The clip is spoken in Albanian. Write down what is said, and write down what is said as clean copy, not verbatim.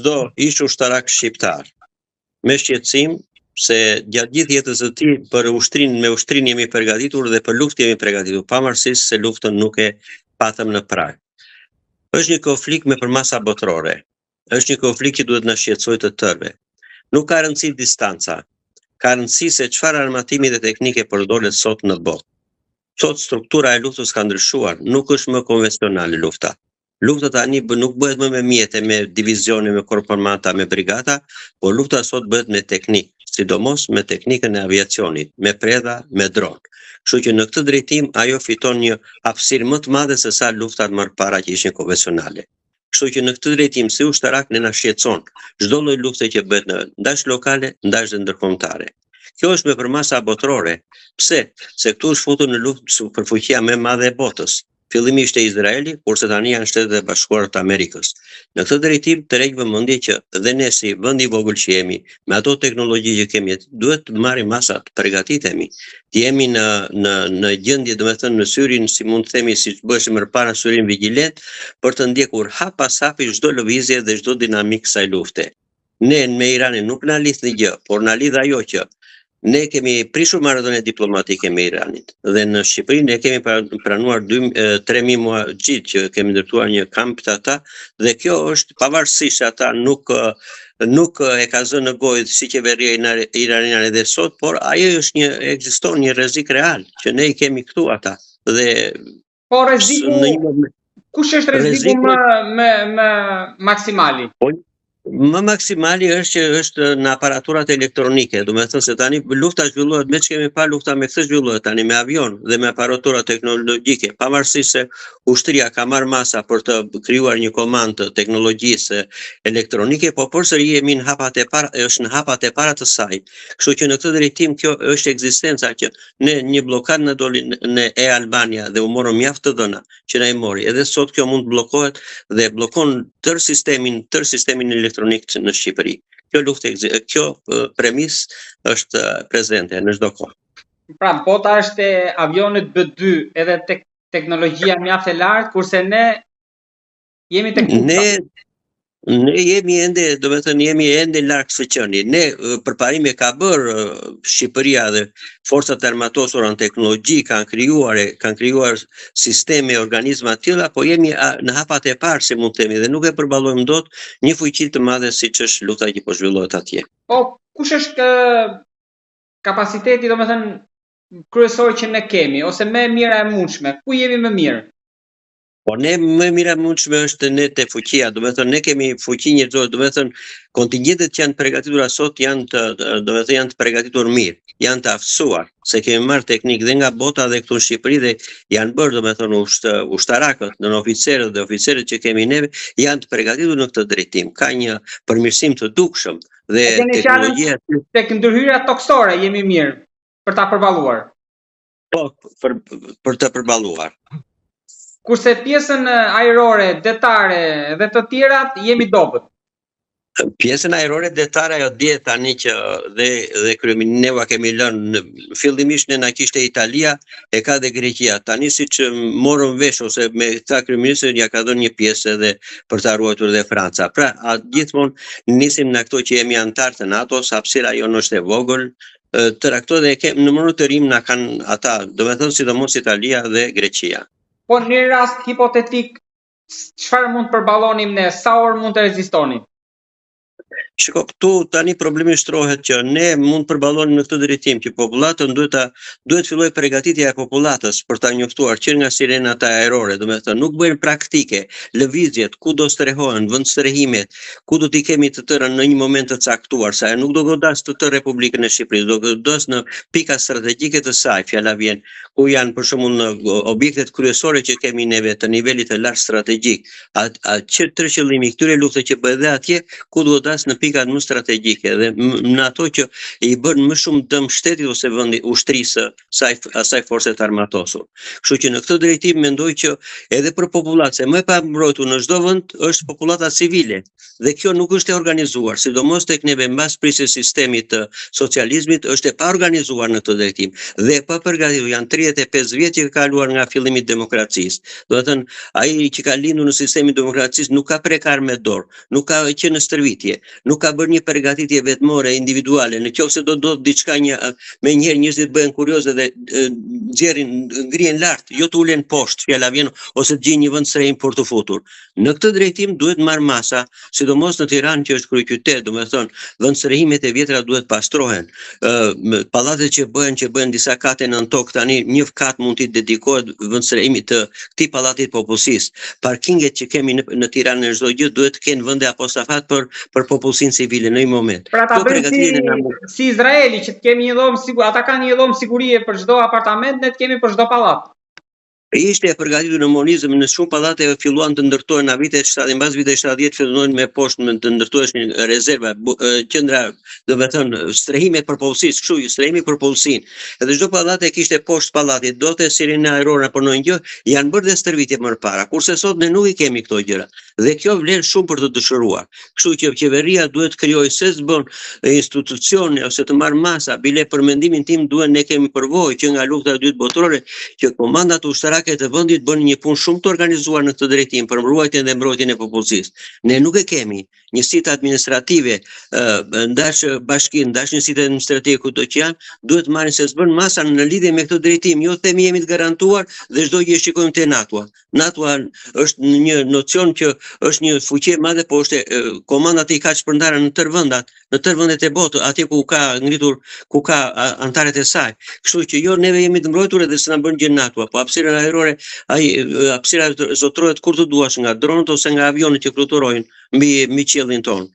çdo ish ushtarak shqiptar me shqetësim se gjatë gjithë jetës së tij me ushtrinë jemi përgatitur dhe për luftë jemi përgatitur, pavarësisht se luftën nuk e patëm në prag. Është një konflikt me përmasa botërore. Është një konflikt që duhet na shqetësojë të tërëve. Nuk ka rëndësi distanca. Ka rëndësi se çfarë armatimi dhe teknike përdoret sot në botë. Sot struktura e luftës ka ndryshuar, nuk është më konvencionale lufta. Lufta tani nuk bëhet më me mjete, me divizione, me korpsarmata, me brigata, por lufta sot bëhet me teknikë, sidomos me teknikën e aviacionit, me predha, me dron. Kështu që në këtë drejtim ajo fiton një hapësirë më të madhe se sa luftat më parë që ishin konvencionale. Kështu që në këtë drejtim si ushtarak ne na shqetëson çdo lloj lufte që bëhet ndash lokale, ndash dhe ndërkombëtare. Kjo është me përmasa botërore. Pse? Se këtu është futur në luftë superfuqia më e madhe e botës. Fillimisht e Izraeli, kurse tani janë Shtetet e Bashkuara të Amerikës. Në këtë drejtim tërheq vëmendje që dhe ne si vend i vogël që jemi, me ato teknologji që kemi, duhet të marrim masa, të përgatitemi, të jemi në gjendje, domethënë në syrin, si mund të themi, siç bëheshim përpara syrin vigjilent, për të ndjekur hap pas hapi çdo lëvizje dhe çdo dinamik kësaj lufte. Ne me Iranin nuk na lidh një gjë, por na lidh ajo që ne kemi prishur marrëdhënie diplomatike me Iranin dhe në Shqipëri ne kemi pranuar 3.000 muhaxhit që kemi ndërtuar një kamp të ata dhe kjo është pavarësisht ata nuk e ka zënë në gojë si qeveria iraniane dhe sot, por ajo është ekziston një rrezik real që ne i kemi këtu ata dhe po rreziku kush është rreziku më maksimali? Më maksimali është që është në aparaturat elektronike, do me thënë se tani lufta zhvillohet, me që kemi pa lufta me këtë zhvillohet tani me avion dhe me aparatura teknologjike, pavarësisht se ushtria ka marrë masa për të krijuar një komandë të teknologjisë elektronike, po përsëri jemi në hapat e para, është në hapat e para të saj. Kështu që në këtë drejtim kjo është ekzistenca që ne një blokadë në doli në Albania dhe u morëm mjaft të dhëna që na i mori. Edhe sot kjo mund bllokohet dhe bllokon tërë sistemin elektronik në Shqipëri. Kjo premis është prezente në çdo kohë. Pra, bota është e avionit B2 edhe teknologjia mjaft e lartë, kurse ne jemi tek Ne jemi ende larg së qenie. Ne përparime ka bërë Shqipëria dhe forcat e armatosura në teknologji kanë krijuar sisteme, organizma të tilla, po jemi në hapat e parë, si mund të themi, dhe nuk e përballojmë dot një fuqi të madhe siç është lufta që po zhvillohet atje. Po, kush është kapaciteti, domethënë kryesor që ne kemi ose më e mira e mundshme? Ku jemi më mirë? Po ne më mira mundshme është ne te fuqia, do të thënë ne kemi fuqi njerëzore, do të thënë kontingjentet që janë përgatitura sot janë të përgatitur mirë, janë të aftësuar, se kemi marrë teknikë dhe nga bota dhe këtu në Shqipëri dhe janë bërë, do të thënë ushtarakët, në oficerët dhe oficerët që kemi neve janë të përgatitur në këtë drejtim. Ka një përmirësim të dukshëm dhe teknologjia tek ndërhyrja toksore jemi mirë për ta përballuar. Po, për të përballuar. Kurse pjesën ajrore, detare dhe të tjerat jemi dobët. Pjesën ajrore detare ajo dihet tani që dhe kryeministri kemi lënë fillimisht ne na kishte Italia, e ka dhe Greqia. Tani siç morëm vesh ose me këta kryeministrin ja ka dhënë një pjesë edhe për ta ruajtur dhe Franca. Pra, gjithmonë nisim në ato që jemi antar të NATO, hapësira jonë është e vogël. Tëra këto dhe në mënyrë të rim na kanë ata, do të thonë sidomos Italia dhe Greqia. Po në një rast hipotetik, çfarë mund të përballonim ne, sa orë mund të rezistonim? Shiko, këtu tani problemi shtrohet që ne mund të përballonim në këtë drejtim që popullatën duhet filloj përgatitja e popullatës për ta njoftuar që nga sirenat ajrore, do të thënë nuk bëjnë praktike, lëvizjet, ku do strehohen, vend strehimet, ku do t'i kemi të tëra në një moment të caktuar, sa nuk do godas të tërë Republikën e Shqipërisë, do godas në pika strategjike të saj, fjala vjen, ku janë për shembull në objektet kryesore që kemi neve të nivelit të lartë strategjik. Që tërë qëllimi këtyre luftave që bëhet dhe atje, ku do godas në pikat më strategjike dhe në ato që i bën më shumë dëm shtetit ose vendi ushtrisë asaj force të armatosur. Kështu që në këtë drejtim mendoj që edhe për popullatën më e pambrojtur në çdo vend është populata civile dhe kjo nuk është e organizuar, sidomos tek neve mbas prisjes sistemit të socializmit është e paorganizuar në këtë drejtim dhe e pa përgatitur. Janë 35 vjet që ka kaluar nga fillimi i demokracisë. Do të thënë, ai që ka lindur në sistemin e demokracisë nuk ka prekar me dorë, nuk ka qenë në stërvitje, nuk ka bërë një përgatitje vetmore individuale. Nëse do diçka me njëherë njerëzit bëhen kurioze dhe ngrihen lart, jo të ulen poshtë, fjala vjen ose të gjejnë një vend sërim për të futur. Në këtë drejtim duhet marr masa, sidomos në Tiranë që është kryeqytet, domethënë vendstërhimet e vjetra duhet pastrohen. Pallatet që bëhen disa kate nën tokë tani, një kat mund të dedikohet vendstërhimit të këtij pallati të popullsisë. Parkinget që kemi në Tiranë në çdo gjë duhet të kenë vende apostafat për popullsinë civile në një moment. Pra ta bëjmë si Izraeli që të kemi një dhomë sigurie, ata kanë një dhomë sigurie për çdo apartament, ne të kemi për çdo pallat. Ishte e përgatitur në monizëm, në shumë pallate filluan të ndërtohen në vitet 70, mbas viteve 70 filluan me poshtë të ndërtoheshin rezerva, qendra, do të thënë strehime për popullsisë, kështu strehimi për popullsinë. Edhe çdo pallate kishte poshtë pallatit, dote sirene ajrore apo ndonjë gjë, janë bërë dhe stërvitje më parë. Kurse sot ne nuk i kemi këto gjëra. Dhe kjo vlen shumë për të dëshiruar. Kështu që qeveria duhet krijojë se s'bën institucione ose të marrë masa, bile për mendimin tim duhet ne kemi përvojë që nga lufta e dytë botërore që komandat ushtarake të vendit bën një punë shumë të organizuar në këtë drejtim për mbrojtjen dhe mbrojtjen e popullsisë. Ne nuk e kemi njësitë administrative, ndash bashkinë, ndash njësitë administrative kudo që janë, duhet marrin se s'bën masa në lidhje me këtë drejtim. Jo themi jemi të garantuar dhe çdo gjë shikojmë te NATO. NATO është një nocion që është një fuqi e madhe, po është komandat i ka shpërndarë në tërë vendat, në tërë vendet e botës, atje ku ka ngritur, ku ka antarët e saj. Kështu që jo neve jemi të mbrojtur edhe s'na bën gjë NATO, po hapësira ajrore, hapësira zotrohet kur të duash nga dronët ose nga avionët që fluturojnë mbi qiellin tonë.